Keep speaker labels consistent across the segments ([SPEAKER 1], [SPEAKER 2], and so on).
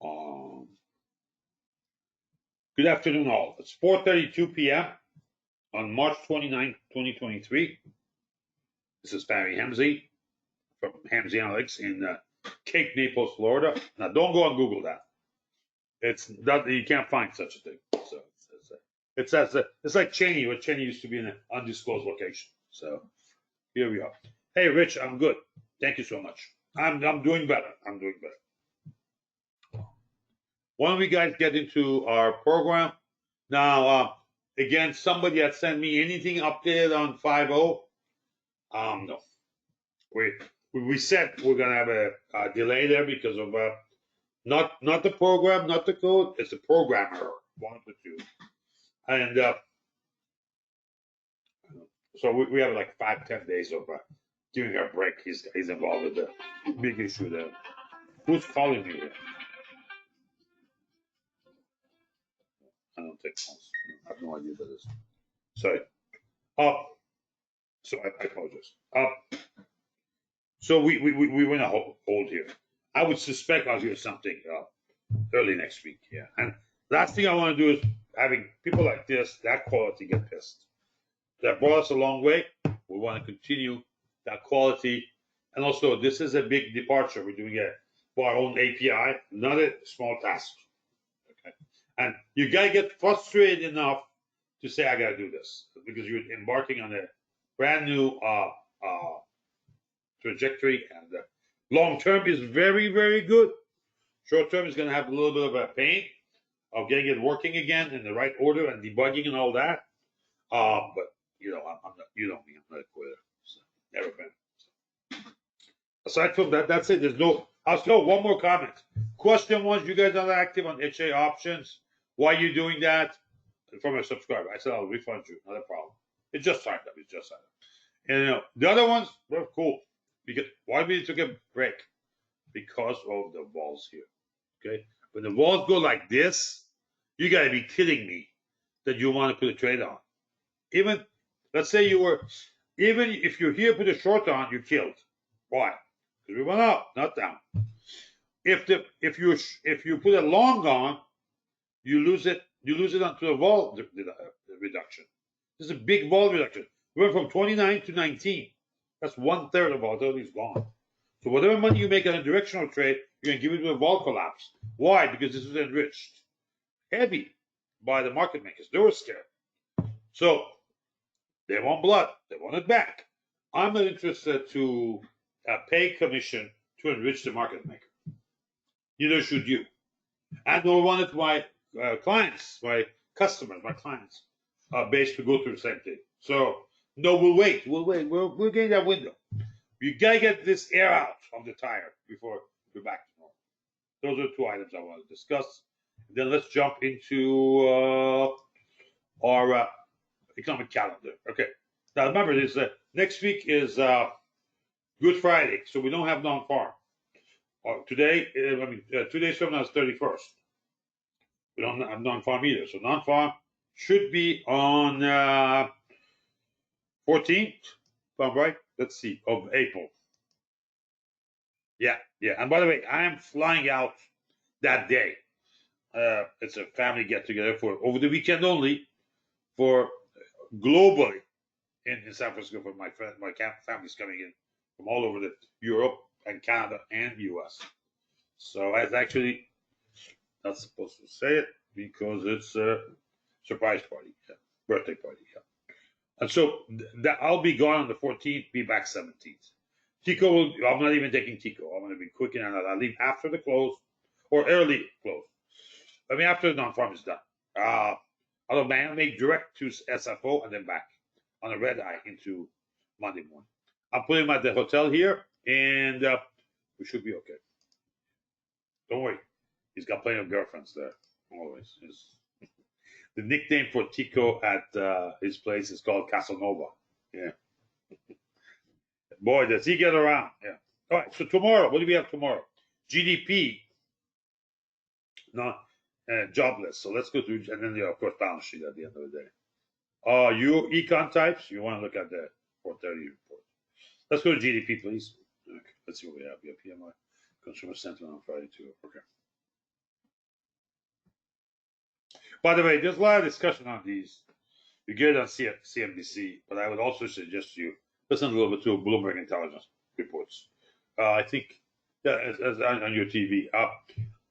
[SPEAKER 1] Um, Good afternoon, all. It's 4:32 p.m. on March 29th, 2023. This is Barry Hemsey from Hemsey Analytics in Cape Naples, Florida. Now, don't go on Google that. It's not, you can't find such a thing. So it's like Cheney, where Cheney used to be in an undisclosed location. So here we are. Hey, Rich, I'm good. Thank you so much. I'm doing better. I'm doing better. Why don't we guys get into our program? Now, again, somebody had sent me anything updated on 5.0. No. We said we're gonna have a delay there because of not the program, not the code, it's the programmer. One of the two. And so we have like 5-10 days of giving a break. He's involved with the big issue there. Who's calling me here? I don't take calls. I have no idea what that is. Sorry. So I apologize. So we were in a hold here. I would suspect I'll hear something early next week. Yeah. And last thing I want to do is having people like this, that quality, get pissed. That brought us a long way. We want to continue that quality. And also, this is a big departure. We're doing it for our own API, not a small task. Okay. And you got to get frustrated enough to say, I got to do this because you're embarking on a brand new trajectory. And long term is very, very good. Short term is going to have a little bit of a pain of getting it working again in the right order and debugging and all that. But you know, I'm not. You know me. I'm not a quitter. So, never been. So. Aside from that, that's it. There's no. I'll still one more comment. Question one: you guys are active on HA options. Why are you doing that? From a subscriber, I said I'll refund you. Not a problem. It just signed up. It's just signed up. And you know, the other ones were cool. Because why we took a break? Because of the walls here. Okay, when the walls go like this, you gotta be kidding me that you want to put a trade on. Even let's say you were, even if you're here put a short on, you're killed. Why? Because we went up, not down. If you put a long on, you lose it. You lose it onto the vol reduction. This is a big vol reduction. We went from 29 to 19. That's 1/3 of volatility is gone. So whatever money you make on a directional trade, you're going to give it to a vol collapse. Why? Because this was enriched. Heavy by the market makers. They were scared. So they want blood. They want it back. I'm not interested to pay commission to enrich the market maker. Neither should you. And nor want it my clients, my customers, my clients base to go through the same thing. So no, we'll wait. We'll wait. We're getting that window. You gotta get this air out of the tire before we're back to normal. Those are two items I want to discuss. Then let's jump into our economic calendar. Okay. Now remember, this next week is Good Friday, so we don't have non-farm. Today, 2 days from now is 31st. We don't have non-farm either. So non-farm should be on 14th, if I'm right. Let's see, of April. Yeah. And by the way, I am flying out that day. It's a family get together for over the weekend only, for globally in San Francisco. For my family's coming in from all over Europe and Canada and US. So I was actually not supposed to say it because it's a surprise party, birthday party. And so I'll be gone on the 14th, be back 17th. Tico I'm not even taking Tico. I'm going to be quick and I'll leave after the close or early close. I mean, after the non-farm is done. I'll make direct to SFO and then back on a red eye into Monday morning. I'll put him at the hotel here and we should be okay. Don't worry. He's got plenty of girlfriends there, always. The nickname for Tico at his place is called Casanova. Yeah. Boy, does he get around. Yeah. All right, so tomorrow, what do we have tomorrow? GDP, not jobless. So let's go through, and then, of course, balance sheet at the end of the day. You econ types, you want to look at the 430 report. Let's go to GDP, please. Okay, let's see what we have. We have PMI, consumer sentiment on Friday, too. Okay. By the way, there's a lot of discussion on these. You get it on CNBC, but I would also suggest you listen a little bit to Bloomberg Intelligence reports. I think that as on your TV,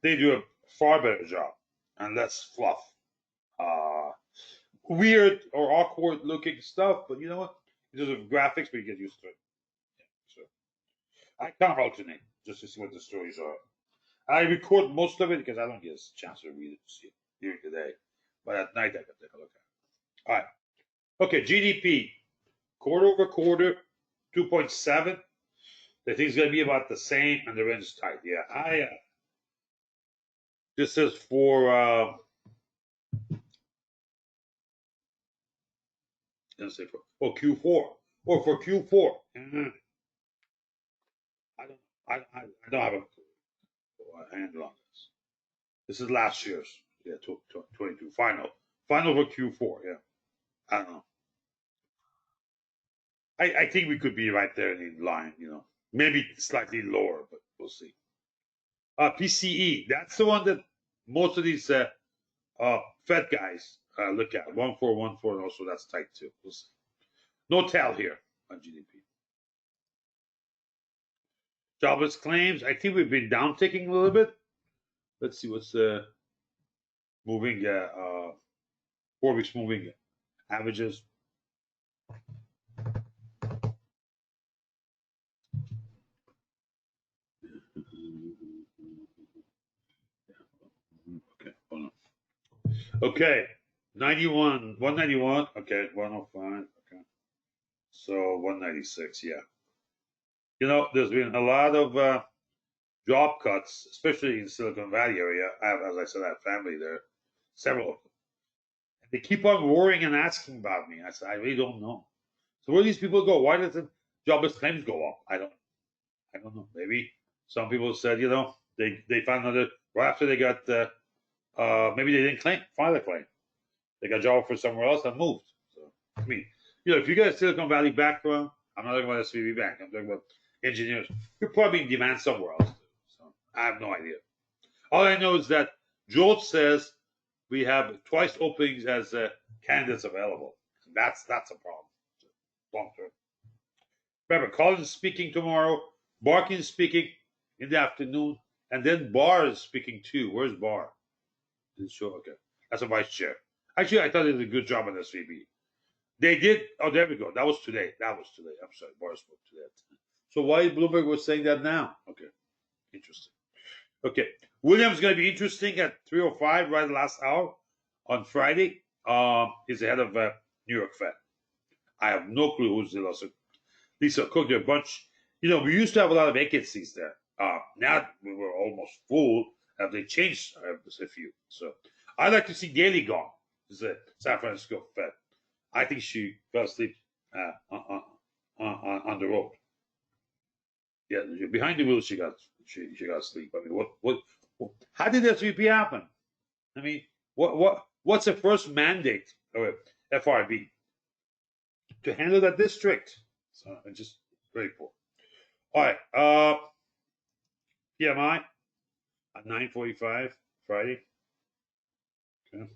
[SPEAKER 1] they do a far better job and less fluff. Weird or awkward looking stuff, but you know what? Because of graphics, but you get used to it. Yeah, so I can't alternate just to see what the stories are. I record most of it because I don't get a chance to read it during the day, but at night I can take a look at it. All right. Okay, GDP, quarter over quarter, 2.7. They think it's going to be about the same, and the range is tight. Yeah, this is for let's say for Q4 or for Q4. I don't have a handle on this. This is last year's, 22 final for Q4. Yeah, I don't know. I think we could be right there in line. Maybe slightly lower, but we'll see. PCE, that's the one that most of these Fed guys look at. 1.414, and also that's tight too. We'll see. No tell here on GDP. Jobless claims, I think we've been down ticking a little bit. Let's see what's moving 4 weeks moving averages. Okay, hold on. Okay, 91, 191. Okay, 105. Okay, so 196. Yeah. There's been a lot of job cuts, especially in Silicon Valley area. As I said, I have family there, several of them. And they keep on worrying and asking about me. I said, I really don't know. So where do these people go? Why does the jobless claims go up? I don't know. Maybe some people said, they found another right after they got maybe they didn't file a claim. They got a job for somewhere else and moved. So I mean, if you got a Silicon Valley background, I'm not talking about SVB Bank. I'm talking about engineers. You're probably in demand somewhere else. So I have no idea. All I know is that Jolt says we have twice openings as candidates available. That's a problem. Long term. Remember, Collins is speaking tomorrow. Barkin is speaking in the afternoon, and then Barr is speaking too. Where's Barr? Didn't show. Okay, that's a vice chair. Actually, I thought they did a good job on SVB. They did. Oh, there we go. That was today. I'm sorry. Barr spoke today. So why Bloomberg was saying that now? Okay, interesting. Okay, Williams is going to be interesting at 3:05, right the last hour on Friday. He's the head of New York Fed. I have no clue who's Lisa Cook. They're a bunch. We used to have a lot of vacancies there. Now we were almost full. Have they changed a few? So I'd like to see Gailey gone. This is a San Francisco Fed. I think she fell asleep on the road. Yeah, behind the wheel, she got asleep. I mean, what? How did SVP happen? I mean, what's the first mandate of FRB to handle that district? So it's just very poor. All right, PMI at 9:45 Friday. Okay.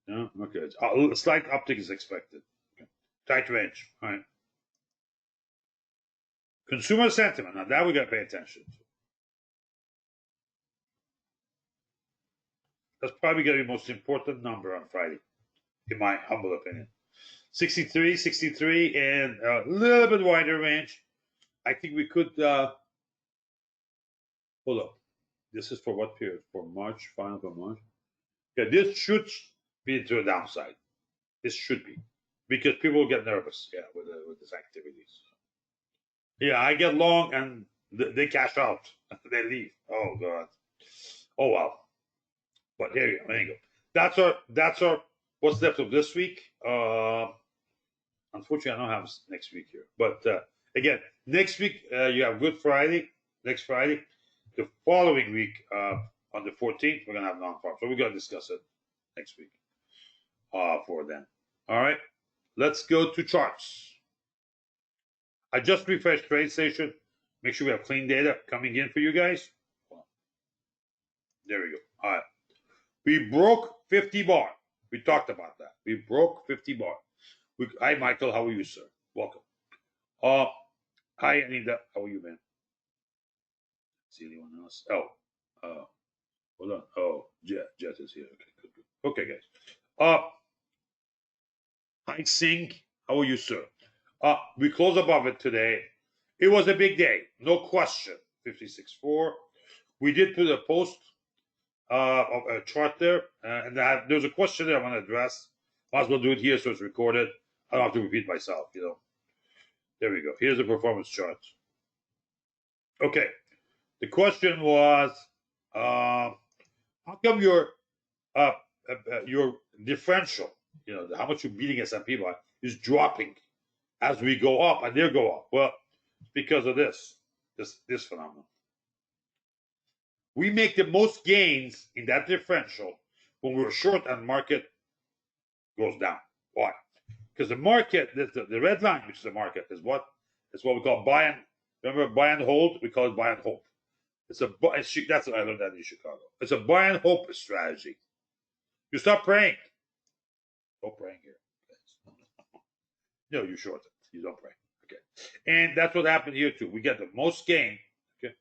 [SPEAKER 1] No, okay. A slight uptick is expected. Okay. Tight range. All right. Consumer sentiment. Now that we got to pay attention to. That's probably going to be the most important number on Friday, in my humble opinion. 63, and a little bit wider range. I think we could. Hold up. This is for what period? For March, final for March. Okay, this should be to a downside. This should be, because people get nervous. Yeah, with these activities. Yeah, I get long and they cash out. They leave. Oh God. Oh well. But there you go. That's our what's left of this week. Unfortunately, I don't have next week here. But again, next week you have Good Friday. Next Friday, the following week on the 14th, we're gonna have non-farm. So we're gonna discuss it next week for them. All right, let's go to charts. I just refreshed TradeStation. Make sure we have clean data coming in for you guys. There we go. All right. We broke 50 bar. We talked about that. We broke 50 bar. Hi, Michael. How are you, sir? Welcome. Hi, Anita. How are you, man? See anyone else? Oh, hold on. Oh, Jet is here. Okay, good. Okay, guys. Hi, Singh. How are you, sir? We close above it today. It was a big day, no question. 56.4. We did put a post of a chart there, and there's a question there I want to address. Might as well do it here so it's recorded. I don't have to repeat myself, you know. There we go. Here's the performance chart. Okay. The question was, how come your differential, you know, how much you're beating S&P by, is dropping as we go up, and they go up? Well, it's because of this phenomenon. We make the most gains in that differential when we're short and market goes down. Why? Because the market, the red line, which is the market, is what we call buy and, remember, buy and hold. We call it buy and hope. That's what I learned that in Chicago. It's a buy and hope strategy. You stop praying. Don't praying here. No, you short it. You don't pray. Okay. And that's what happened here too. We get the most gain. Okay.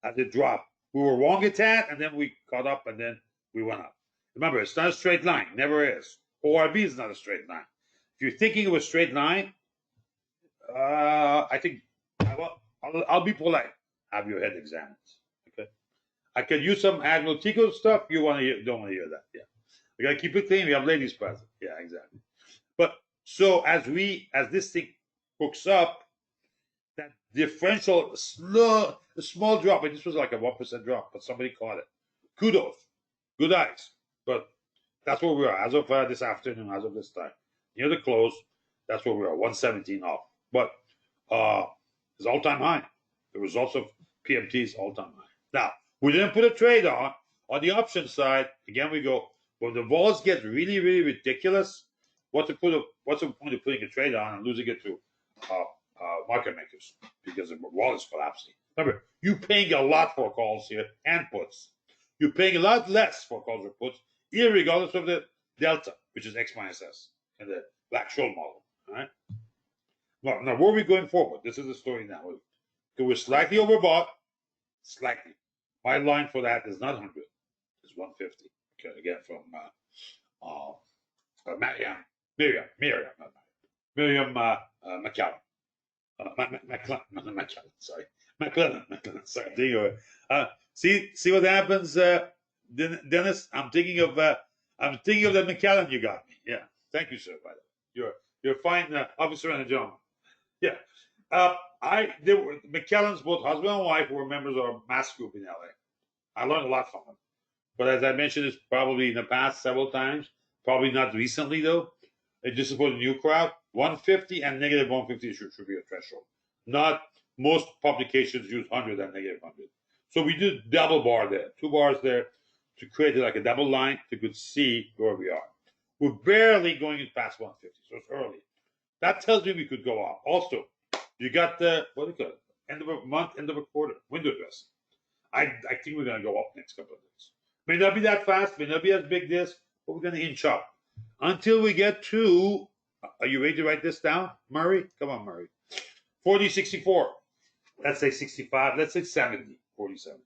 [SPEAKER 1] As it dropped. We were wrong at that, and then we caught up, and then we went up. Remember, it's not a straight line. Never is. ORB is not a straight line. If you're thinking of a straight line, I think I'll be polite. Have your head examined. Okay. I could use some analytical stuff. You don't want to hear that. Yeah. We gotta keep it clean. We have ladies present. Yeah, exactly. But so as this thing hooks up, that differential a small drop, and this was like a 1% drop, but somebody caught it. Kudos. Good eyes. But that's where we are as of this afternoon, as of this time. Near the close, that's where we are, 117 off. But it's all-time high. The results of PMT's all-time high. Now, we didn't put a trade on. On the option side, again, we go, when the vols get really, really ridiculous, what's the point of putting a trade on and losing it to market makers? Because the vol is collapsing. Remember, you're paying a lot for calls here and puts. You're paying a lot less for calls or puts, irregardless of the delta, which is X minus S in the Black-Scholes model. All right? Now, where are we going forward? This is the story now. We're slightly overbought, slightly. My line for that is not 100, it's 150. Okay, again, from Miriam McCallum. McClellan, sorry. McClellan, sorry. See what happens, Dennis? I'm thinking of that McClellan you got me. Yeah, thank you, sir. By the way, you're a fine officer and a gentleman. Yeah, McClellan's both husband and wife were members of a mass group in LA. I learned a lot from them. But as I mentioned, it's probably in the past several times. Probably not recently though. Just for the new crowd, 150 and negative 150 should be a threshold. Not most publications use 100 and negative 100. So we did double bar there, 2 bars there to create like a double line so you could see where we are. We're barely going past 150, so it's early. That tells me we could go up. Also, you got the end of a month, end of a quarter, window dressing. I think we're going to go up next couple of days. May not be that fast, may not be as big this, but we're going to inch up until we get to. Are you ready to write this down, Murray? Come on, Murray. 40.64. Let's say 65. Let's say 70. 47.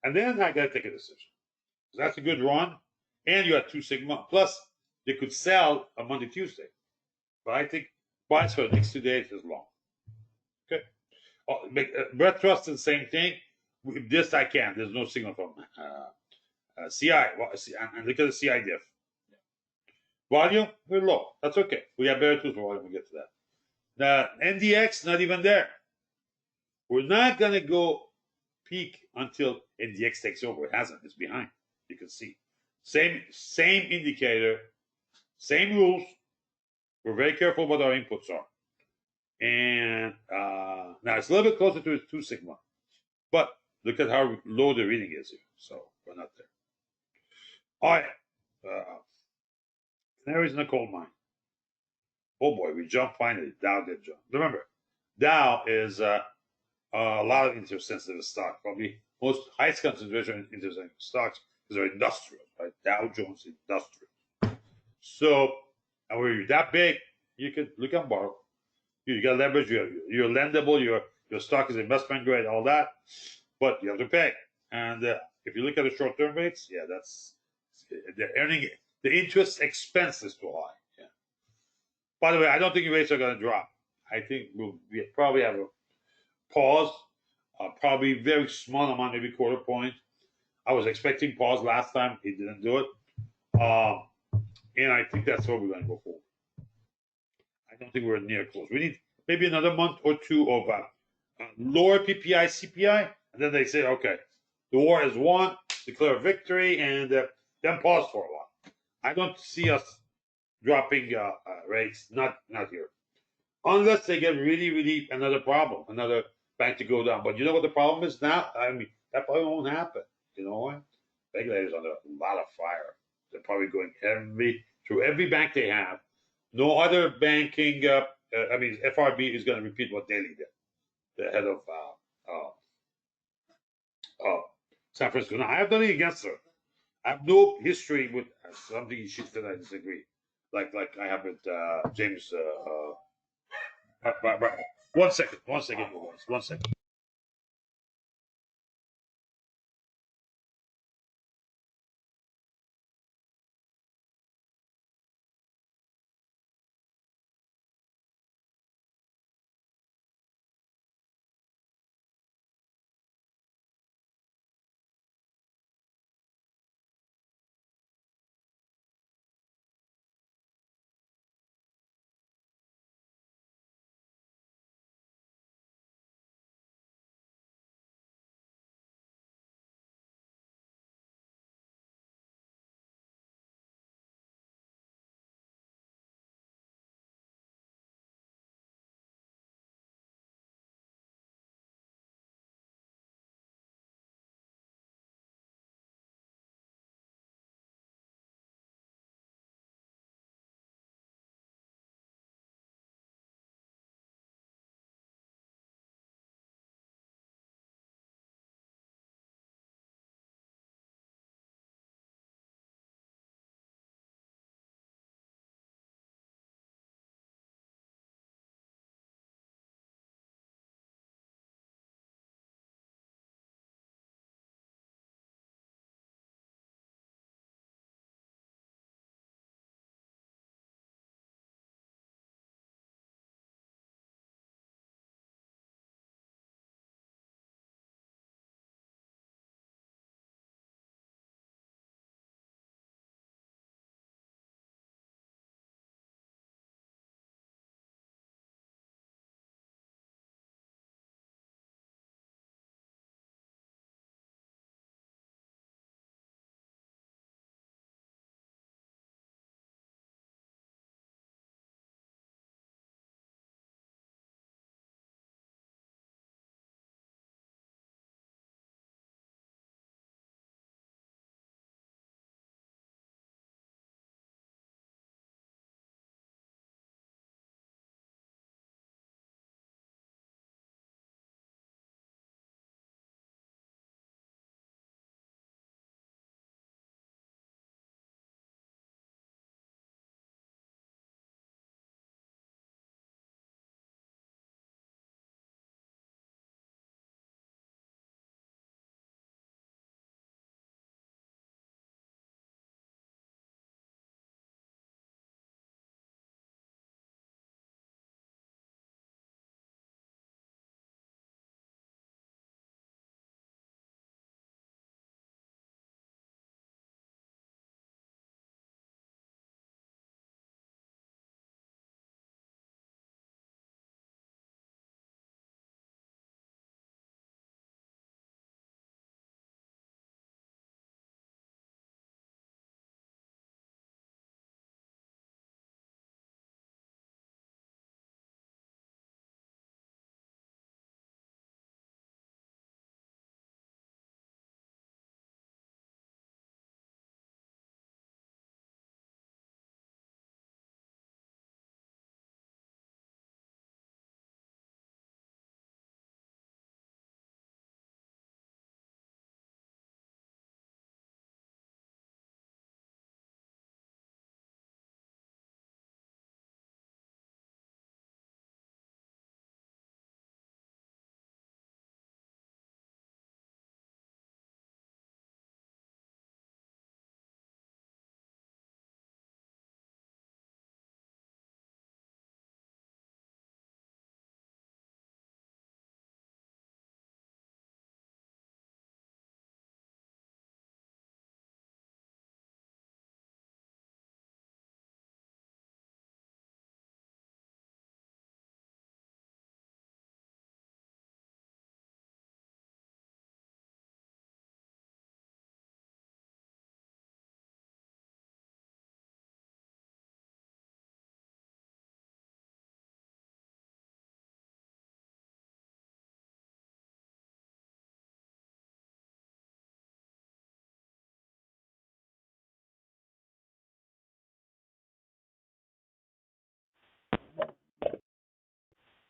[SPEAKER 1] And then I got to take a decision. So that's a good run, and you got 2 sigma. Plus, they could sell on Monday, Tuesday. But I think buys for the next 2 days is long. Okay. Brett Trust is the same thing. With this I can. There's no signal from CI. And look at the CI diff. Volume, we're low. That's okay. We have better tools for volume. We'll get to that. The NDX, not even there. We're not going to go peak until NDX takes over. It hasn't. It's behind. You can see. Same indicator, same rules. We're very careful what our inputs are. And now it's a little bit closer to 2 sigma. But look at how low the reading is here. So we're not there. All right. Canaries in a coal mine. Oh boy, we jumped finally. Dow did jump. Remember, Dow is a lot of interest-sensitive stock. Probably most highest concentration in interest-sensitive stocks because they're industrial, right? Dow Jones Industrial. So, and when you're that big, you can look and borrow. You got leverage. You're lendable. Your stock is investment grade. All that, but you have to pay. And if you look at the short-term rates, yeah, that's the earning. The interest expense is too high. Yeah. By the way, I don't think rates are going to drop. I think we probably have a pause, probably very small amount, maybe quarter point. I was expecting pause last time. He didn't do it. And I think that's what we're going to go for. I don't think we're near close. We need maybe another month or two of lower PPI, CPI, and then they say, okay, the war is won, declare victory, and then pause for a while. I don't see us dropping rates, not here, unless they get really another problem, another bank to go down. But you know what the problem is now? I mean, that probably won't happen. You know what? Regulators under a lot of fire. They're probably going through every bank they have. No other banking. I mean, FRB is going to repeat what Daly did, the head of San Francisco. Now, I have nothing against her. I have no history with something she said I disagree. Like I have with James. Right. 1 second. 1 second. 1 second.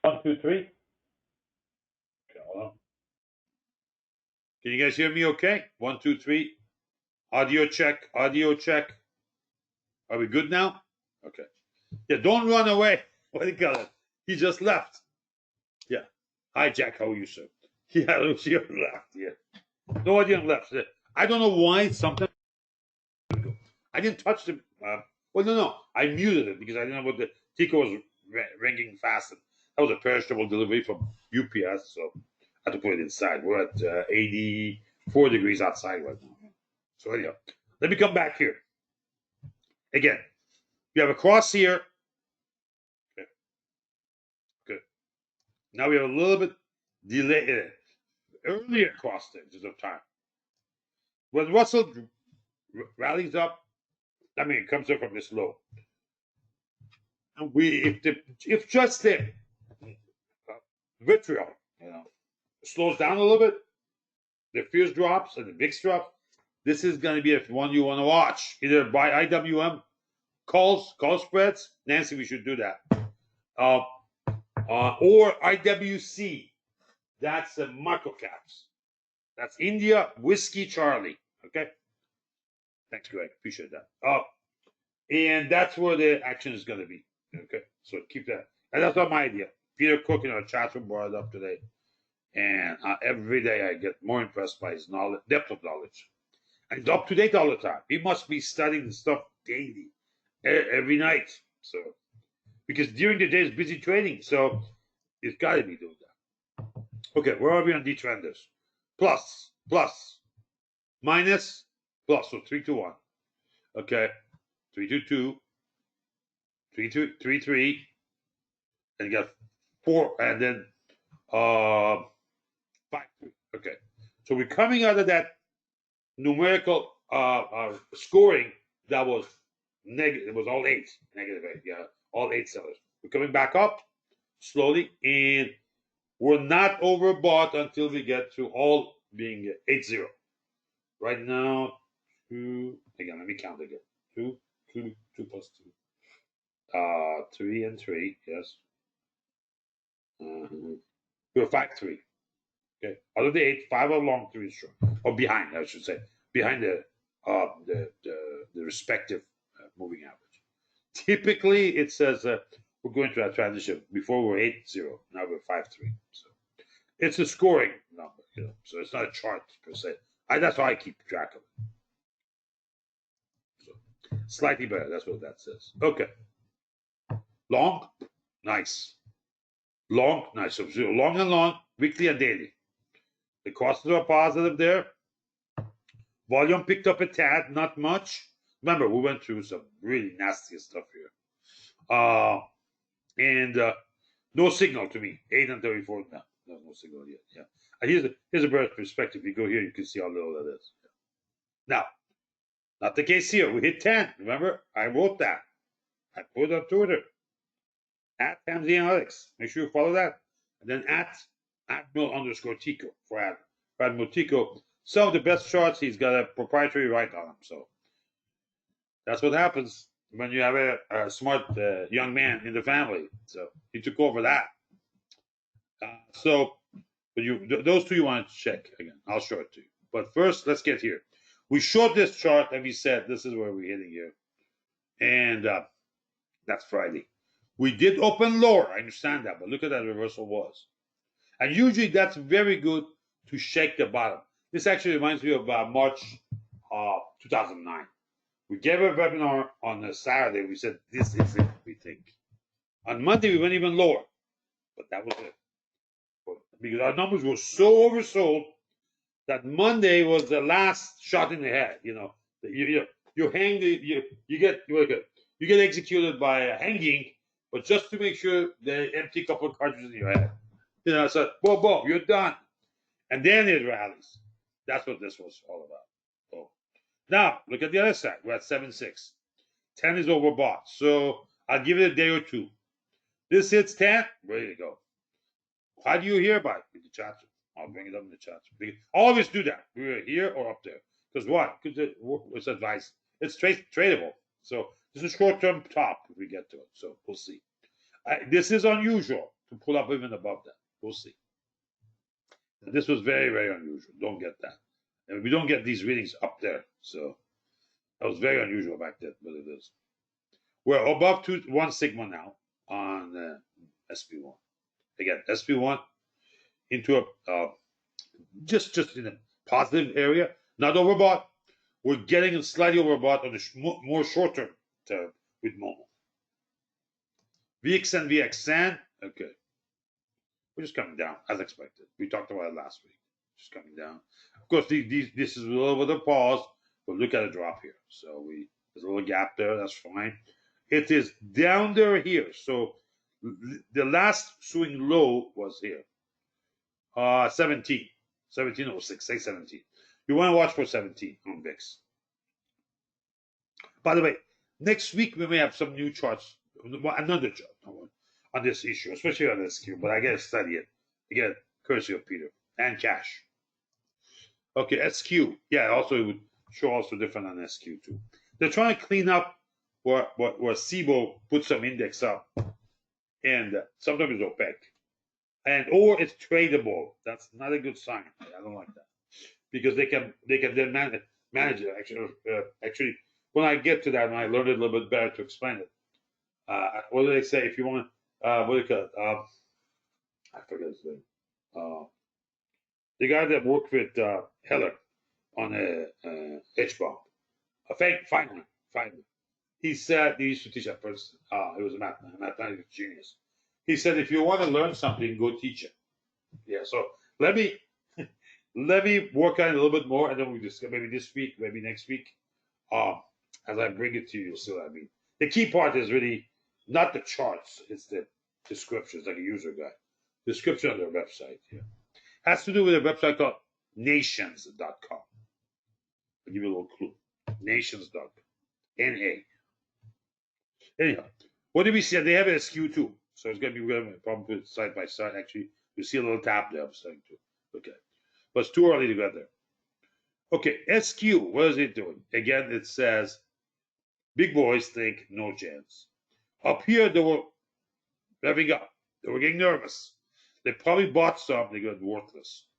[SPEAKER 1] 1, 2, 3. Okay, hold on. Can you guys hear me okay? 1, 2, 3. Audio check. Audio check. Are we good now? Okay. Yeah, don't run away. What do you call it? He just left. Yeah. Hi, Jack. How are you, sir? Yeah, Lucio left. Yeah. No, I didn't left. I don't know why. Sometimes I didn't touch the. Well, no. I muted it because I didn't know what the Tico was ringing fast. And that was a perishable delivery from UPS, so I had to put it inside. We're at 84 degrees outside right now. So anyhow, let me come back here. Again, we have a cross here. Okay. Good. Now we have a little bit delay, earlier cross there because of time. When Russell rallies up, I mean, it comes up from this low. And if just the vitriol, slows down a little bit, the fierce drops and the big drop, this is going to be one you want to watch. Either by IWM call spreads. Nancy, we should do that. Or IWC. That's the micro caps. That's India Whiskey Charlie. Okay. Thanks, Greg. Appreciate that. And that's where the action is going to be. Okay. So keep that. And that's not my idea. Peter Cook in our chat room brought it up today. And every day I get more impressed by his knowledge, depth of knowledge. And he's up to date all the time. He must be studying the stuff daily, every night. So, because during the day is busy trading. So he's got to be doing that. Okay, where are we on D trenders? Plus, minus, plus. So 3 to 1. Okay, 3 to 2, 3 to 3 3, and you got 4, and then 5 3. Okay, so we're coming out of that numerical scoring that was negative. It was all 8, negative 8. Yeah, all 8 sellers. We're coming back up slowly, and we're not overbought until we get to all being 8-0. Right now, 2. Again, let me count again. 2 plus 2. 3 and 3. Yes. We're 5-3. Okay. Out of the 8, 5 are long, 3 is short, or behind, I should say, behind the respective moving average. Typically, it says we're going through that transition. Before we're 8-0, now we're 5-3. So it's a scoring number, So it's not a chart per se. That's how I keep track of it. So slightly better. That's what that says. Okay. Long, nice. Long, nice. So long and long, weekly and daily. The costs are positive there. Volume picked up a tad, not much. Remember, we went through some really nasty stuff here. And no signal to me. 8 and 34. No signal yet. Yeah. And here's a better perspective. You go here, you can see how little that is. Yeah. Now, not the case here. We hit 10. Remember, I wrote that. I put it on Twitter. At Hamzy Analytics. Make sure you follow that. And then at Admiral_Tico for Admiral Tico. Some of the best charts, he's got a proprietary right on them. So that's what happens when you have a smart young man in the family. So he took over that. Those two you want to check again. I'll show it to you. But first, let's get here. We showed this chart and we said this is where we're hitting here. And that's Friday. We did open lower. I understand that. But look at that reversal was. And usually that's very good to shake the bottom. This actually reminds me of March 2009. We gave a webinar on a Saturday. We said, this is it, we think. On Monday, we went even lower. But that was it. Because our numbers were so oversold that Monday was the last shot in the head. You hang you get executed by hanging, but just to make sure they empty a couple of cartridges in your head. So boom, you're done. And then it rallies. That's what this was all about. Oh. Now, look at the other side. We're at 7.6. 10 is overbought. So I'll give it a day or two. This hits 10, ready to go. How do you hear about it? In the chat. I'll bring it up in the chat. Always do that. We're here or up there. Because what? Because it's advice. It's tradable. So this is a short-term top if we get to it. So we'll see. This is unusual. to pull up even above that. We'll see. This was very, very unusual. Don't get that. And we don't get these readings up there. So that was very unusual back then, but it is. We're above 1 sigma now on SP1. Again, SP1 into a just in a positive area, not overbought. We're getting slightly overbought on the more short term with Momo. VXN, VXN, okay. We're just coming down as expected. We talked about it last week. Just coming down. Of course, this is a little bit of a pause, but look at a drop here. So there's a little gap there. That's fine. It is down there here. So the last swing low was here. 1706, say 17. You want to watch for 17 on VIX. By the way, next week we may have some new charts, another chart on this issue, especially on SQ, but I gotta study it. Again, courtesy of Peter and Cash. Okay, SQ. Yeah, also it would show also different on SQ too. They're trying to clean up where SIBO put some index up, and sometimes it's opaque. Or it's tradable. That's not a good sign. I don't like that because they can then manage it. Actually, when I get to that, and I learned it a little bit better to explain it. What do they say? If you want, what do you call it? I forget his name. The guy that worked with Heller on a H-bomb, Feynman. He said he used to teach at Princeton. He was a mathematics genius. He said, if you want to learn something, go teach it. Yeah, so let me work on it a little bit more, and then we discuss maybe this week, maybe next week. As I bring it to you, you'll see what I mean. The key part is really not the charts, it's the descriptions, like a user guide. Description on their website here. Has to do with a website called nations.com. I'll give you a little clue. Nations.com. N-A. Anyhow, what did we see? They have a SQ too. So it's going to be probably side by side. Actually, you see a little tap there. I'm saying too. Okay. But it's too early to get there. Okay, SQ, what is it doing? Again, it says, big boys think no chance. Up here, they were revving up. They were getting nervous. They probably bought some. They got worthless.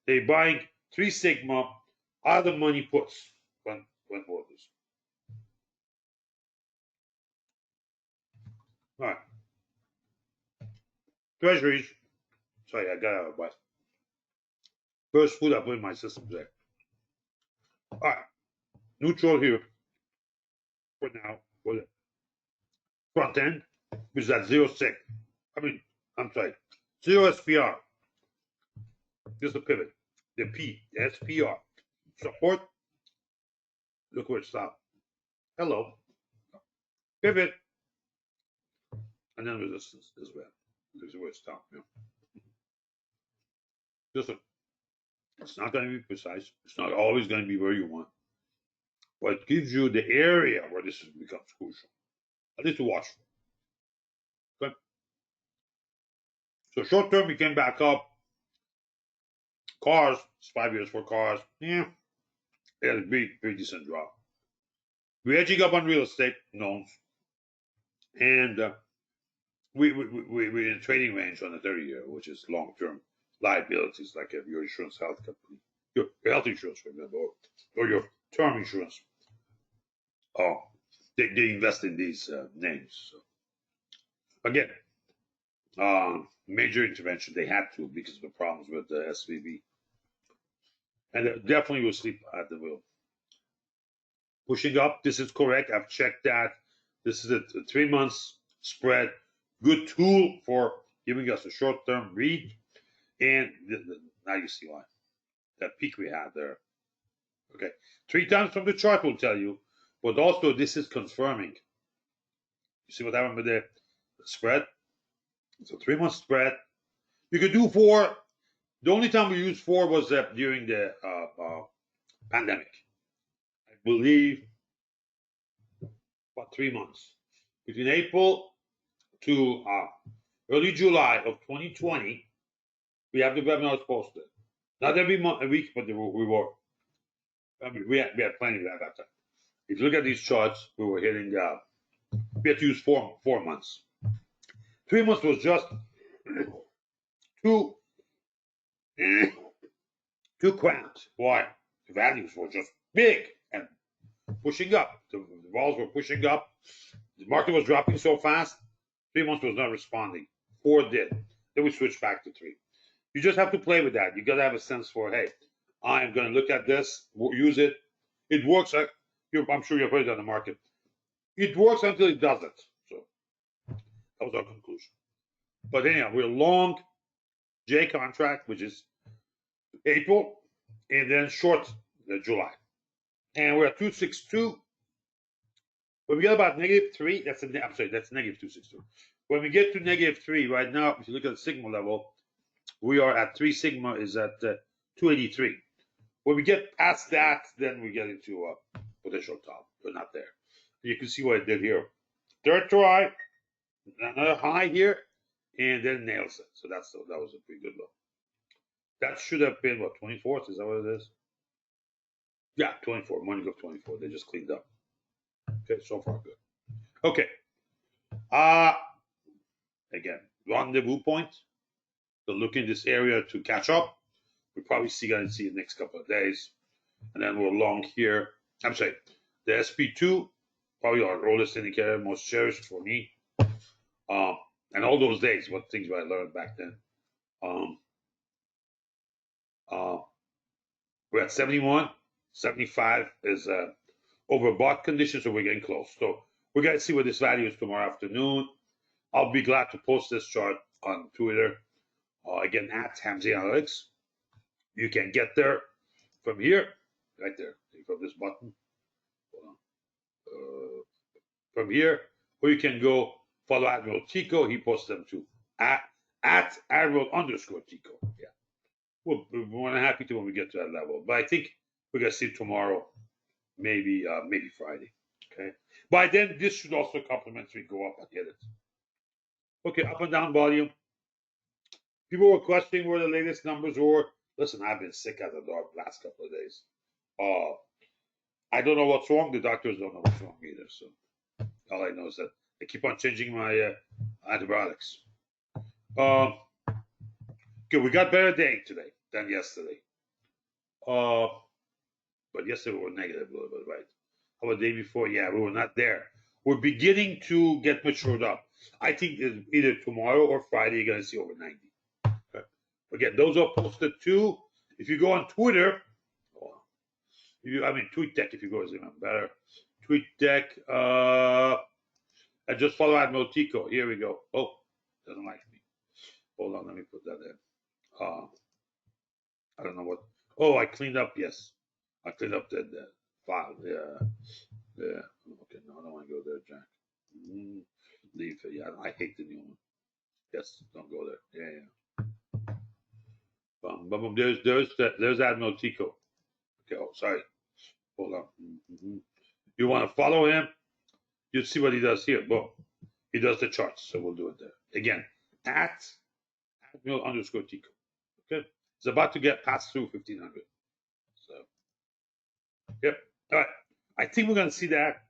[SPEAKER 1] They're buying 3 sigma out of the money puts went worthless. All right. Treasuries. Sorry, I got out of bite. First food I put in my system today. All right. Neutral here for now. For the front end, which is at 0.6. I'm sorry. 0 SPR. This is the pivot. The P, the SPR. Support. Look where it stopped. Hello. Pivot. And then resistance as well. This is where it stopped. Yeah. Listen, it's not going to be precise. It's not always going to be where you want. But it gives you the area where this becomes crucial. At least to watch for. Okay. So short term, we came back up. Cars, it's 5 years for cars. Yeah, it had a pretty decent drop. We're edging up on real estate loans. And we're in trading range on the 30-year, which is long-term liabilities, like your insurance health company, your health insurance, for example, or your term insurance. Oh, they invest in these names. So. Again, major intervention. They had to because of the problems with the SVB. And definitely will sleep at the wheel. Pushing up, this is correct. I've checked that. This is a 3 months spread. Good tool for giving us a short-term read. And now you see why. That peak we had there. Okay. 3 times from the chart will tell you. But also this is confirming. You see what happened with the spread? It's a 3 month spread. You could do 4. The only time we used 4 was during the pandemic. I believe about 3 months. Between April to early July of 2020, we have the webinars posted. Not every month, a week, but we were. We had plenty of that time. If you look at these charts, we were hitting. We had to use 4 months. 3 months was just two, two crowns. Why? The values were just big and pushing up. The vols were pushing up. The market was dropping so fast. 3 months was not responding. 4 did. Then we switched back to 3. You just have to play with that. You got to have a sense for, hey, I'm going to look at this, use it. It works. I'm sure you've heard it on the market. It works until it doesn't. So that was our conclusion. But anyhow, we're long J contract, which is April, and then short July. And we're at 262. When we get about -3, that's negative 262. When we get to -3 right now, if you look at the sigma level, we are at 3 sigma is at 283. When we get past that, then we get into a potential top. We're not there. You can see what I did here. Third try, another high here, and then nails it. So that was a pretty good look. That should have been what, 24th? Is that what it is? Yeah, 24. Morning of 24. They just cleaned up. Okay, so far good. Okay. Again, rendezvous point. So look in this area to catch up. We're probably going to see the next couple of days. And then we're long here. I'm sorry, the SP2, probably our oldest indicator, most cherished for me. And all those days, what things I learned back then. We're at 71. 75 is overbought condition, so we're getting close. So we're going to see what this value is tomorrow afternoon. I'll be glad to post this chart on Twitter. Again, at Hamzy Analytics. You can get there from here, right there, from this button. From here, or you can go follow Admiral Tico. He posts them too. At Admiral_Tico. Yeah. We're more than happy to when we get to that level. But I think we're going to see tomorrow, maybe Friday. Okay. By then, this should also complementary go up and hit it. Okay, up and down volume. People were questioning where the latest numbers were. Listen, I've been sick as a dog last couple of days. I don't know what's wrong. The doctors don't know what's wrong either. So all I know is that I keep on changing my antibiotics. Okay, we got better day today than yesterday. But yesterday we were negative a little bit, right? How about the day before? Yeah, we were not there. We're beginning to get matured up. I think either tomorrow or Friday you're going to see over 90. Okay. Again, those are posted too. If you go on Twitter, TweetDeck if you go is even better. TweetDeck, and just follow Admiral Tico. Here we go. Oh, doesn't like me. Hold on, let me put that in. I don't know what. Oh, I cleaned up. Yes, I cleaned up the file. Yeah. Okay, no, I don't want to go there, Jack. Leave. Yeah, I hate the new one. Yes, don't go there. Yeah. Boom. There's Admiral Tico. Okay. Oh, sorry. Hold on. You want to follow him? You see what he does here. Boom. He does the charts, so we'll do it there. Again, at Admiral_Tico. Okay. It's about to get past through 1500. So, yep. All right. I think we're going to see that.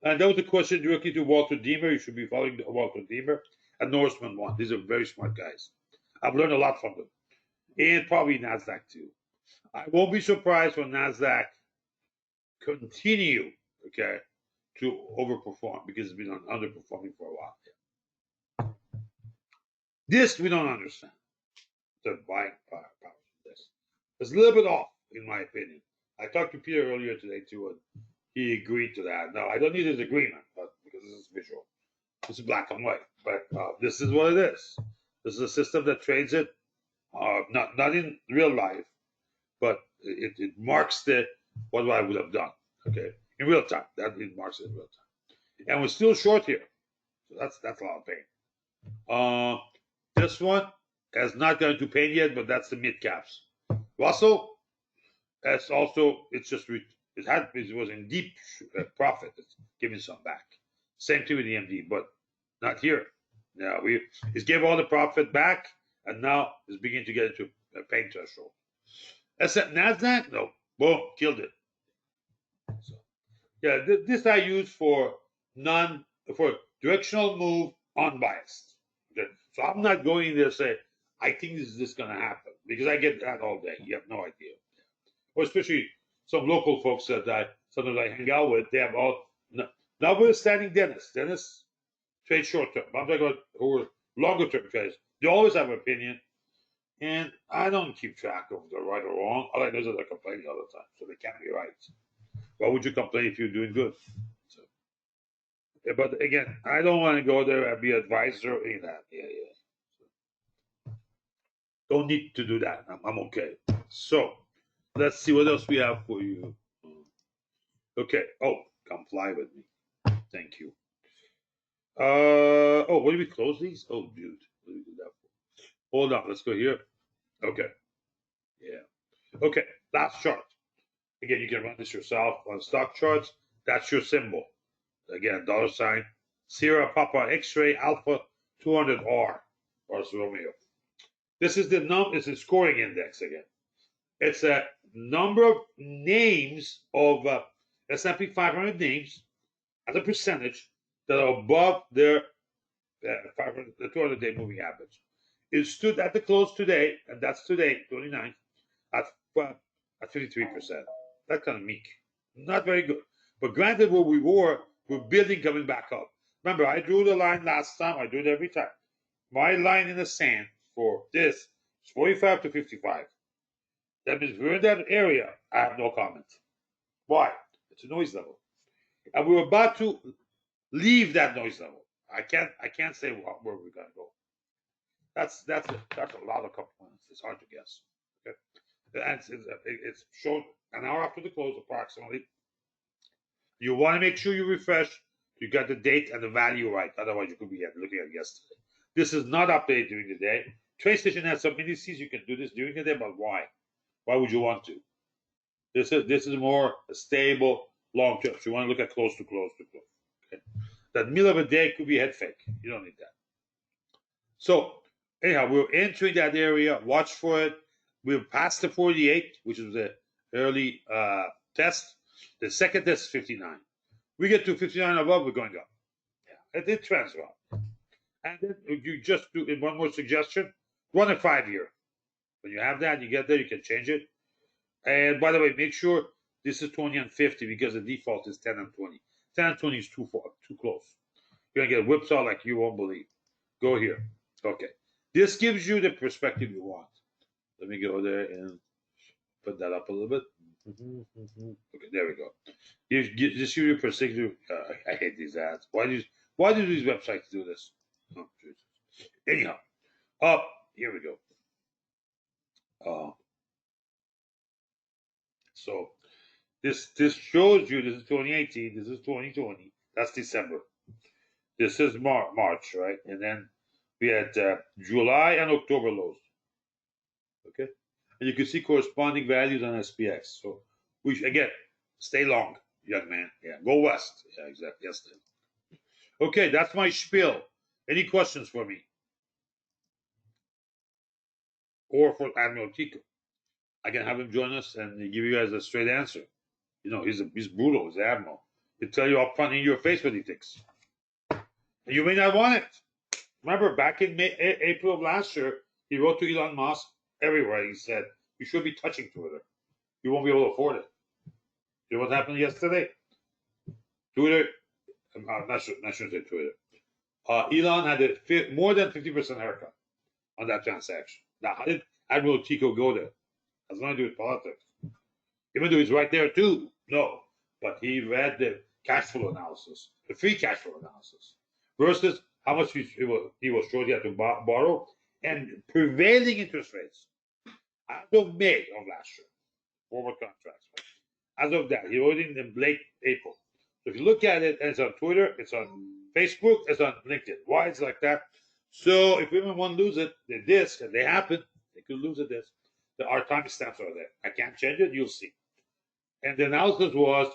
[SPEAKER 1] And that was a question directly to Walter Deemer. You should be following Walter Deemer and Norseman One. These are very smart guys. I've learned a lot from them. And probably NASDAQ too. I won't be surprised when NASDAQ continue, okay, to overperform because it's been underperforming for a while. This we don't understand. The buying power of this. It's a little bit off, in my opinion. I talked to Peter earlier today too, and he agreed to that. Now I don't need his agreement, but because this is visual, this is black and white. But this is what it is. This is a system that trades it, not in real life, but it marks what I would have done. Okay, in real time. That it marks it in real time, and we're still short here, so that's a lot of pain. This one has not gone to pain yet, but that's the mid caps. Russell, that's also it was in deep profit. It's giving some back. Same thing with the MD, but not here. Now he's gave all the profit back, and now it's beginning to get into a pain threshold. Nasdaq, no, boom, killed it. So, yeah, this I use for directional move unbiased. Okay, So I'm not going there to say, I think this is going to happen, because I get that all day. You have no idea. Or especially some local folks that I sometimes I hang out with, they have all, notwithstanding Dennis. Dennis trades short term. I'm talking about who are longer term trades. They always have an opinion. And I don't keep track of the right or wrong. All I know is that they're complaining all the time, so they can't be right. Why would you complain if you're doing good? So, but again, I don't want to go there and be advisor in that. Yeah. Don't need to do that. I'm okay. So let's see what else we have for you. Okay. Oh, come fly with me. Thank you. Oh, what do we close these? Oh, dude. What do we do that for? Hold on. Let's go here. Okay. Yeah. Okay. Last chart. Again, you can run this yourself on stock charts. That's your symbol. Again, $ Sierra Papa X-ray Alpha 200R. Or Romeo. This is it's a scoring index again. It's a number of names of S&P 500 names as a percentage that are above their 200-day moving average. It stood at the close today, and that's today, 29th, at 53%. That's kind of meek. Not very good. But granted, where we were building coming back up. Remember, I drew the line last time. I do it every time. My line in the sand for this is 45 to 55. That means if we're in that area, I have no comment. Why? It's a noise level. And we're about to leave that noise level. I can't say where we're gonna go. That's a lot of components. It's hard to guess. Okay, and it's shown an hour after the close approximately. You want to make sure you refresh. You got the date and the value right. Otherwise, you could be looking at yesterday. This is not updated during the day. TradeStation has some indices. You can do this during the day, but why? Why would you want to? This is more a stable long term. So you want to look at close to close to close. Okay? That middle of a day could be head fake. You don't need that. So anyhow, we're entering that area. Watch for it. We're past the 48, which is the early test. The second test is 59. We get to 59 above, we're going up. Yeah, it trends well. And then you just do one more suggestion: run a 5-year. When you have that, you get there, you can change it. And by the way, make sure this is 20 and 50 because the default is 10 and 20. 10 and 20 is too close. You're gonna get whipsaw like you won't believe. Go here. Okay. This gives you the perspective you want. Let me go there and put that up a little bit. Okay, there we go. Just give you perspective. I hate these ads. Why do these websites do this? Oh, Jesus. Anyhow, here we go. So this shows you this is 2018, this is 2020. That's December. This is March, right? And then we had July and October lows. Okay, and you can see corresponding values on SPX. So we again stay long, young man. Yeah, go west. Yeah, exactly. Yes. Okay, that's my spiel. Any questions for me? Or for Admiral Tico? I can have him join us and give you guys a straight answer. You know, he's brutal. He's Admiral. He'll tell you up front in your face what he thinks. And you may not want it. Remember, back in April of last year, he wrote to Elon Musk everywhere. He said, you should be touching Twitter. You won't be able to afford it. You know what happened yesterday? Twitter, I'm not sure say Twitter. Elon had more than 50% haircut on that transaction. Now, how did Admiral Tico go there? Has nothing to do with politics. Even though he's right there too. No. But he read the cash flow analysis, the free cash flow analysis, versus how much he was sure he had to borrow, and prevailing interest rates as of May of last year, forward contracts. As of that, he wrote it in late April. So if you look at it, and it's on Twitter, it's on Facebook, it's on LinkedIn. Why it's like that? So if women want to lose it, the disc, and they happen, they could lose a disc. Our timestamps are there. I can't change it. You'll see. And the analysis was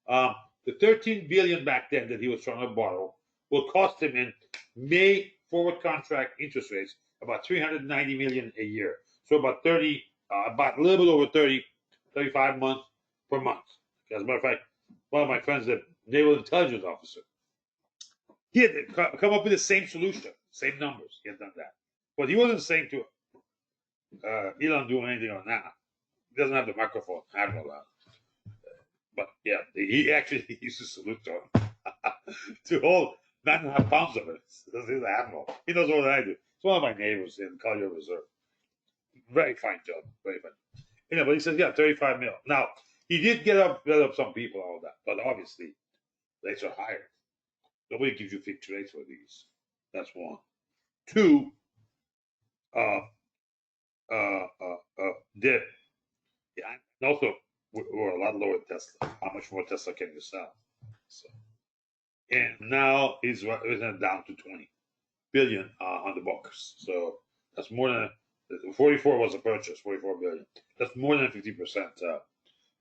[SPEAKER 1] the 13 billion back then that he was trying to borrow will cost him in May forward contract interest rates about 390 million a year. So about a little bit over 35 months per month. As a matter of fact, one of my friends, the naval intelligence officer, He had come up with the same solution, same numbers. He had done that, but he wasn't saying to Elon doing anything on that. He doesn't have the microphone. I don't know that. But yeah, he actually used to salute to him to hold 9.5 pounds of it. This is an admiral. He knows more than I do. It's one of my neighbors in Collier Reserve. Very fine job. Very fine. You know, but he says, yeah, 35 mil. Now, he did get rid of some people, all that, but obviously, rates are higher. Nobody gives you fixed rates for these. That's one. Two, uh, dip. Yeah, and also, we're a lot lower than Tesla. How much more Tesla can you sell? So, and now he's down to 20 billion on the books. So that's more than 44 was a purchase, 44 billion. That's more than a 50%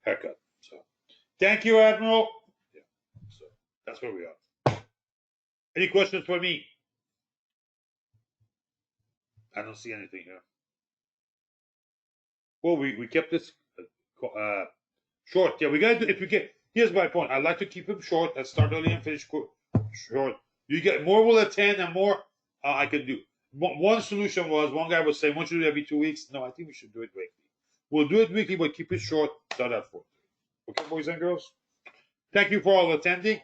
[SPEAKER 1] haircut. So thank you, Admiral. Yeah. So that's where we are. Any questions for me? I don't see anything here. Well, we kept this short. Yeah, we gotta do if we get. Here's my point. I like to keep them short. Let's start early and finish short. You get more will attend and more I can do. One solution was one guy was saying, "Why don't you do it every 2 weeks?" No, I think we should do it weekly. We'll do it weekly, but keep it short. Start at 4. Okay, boys and girls. Thank you for all attending.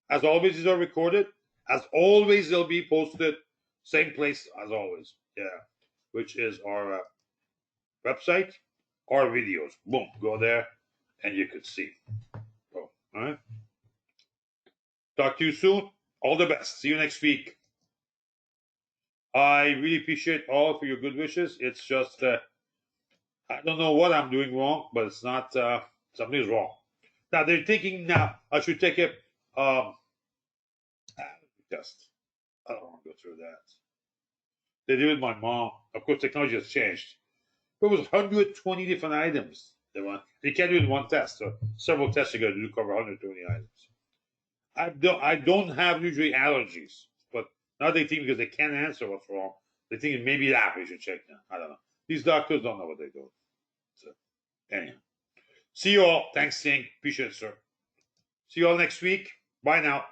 [SPEAKER 1] As always, these are recorded. As always, they'll be posted same place as always. Yeah, which is our website, our videos. Boom, go there, and you could see. Oh, all right. Talk to you soon. All the best. See you next week. I really appreciate all for your good wishes. It's just I don't know what I'm doing wrong, but it's not something's wrong. Now they're thinking now I should take a test. I don't want to go through that. They did it with my mom. Of course, technology has changed. There was 120 different items. You can't do it in one test. So several tests you got to do to cover 120 items. I don't have usually allergies, but now they think because they can't answer what's wrong, they think maybe that we should check now. I don't know. These doctors don't know what they do. So anyhow, see you all. Thanks, Singh. Appreciate it, sir. See you all next week. Bye now.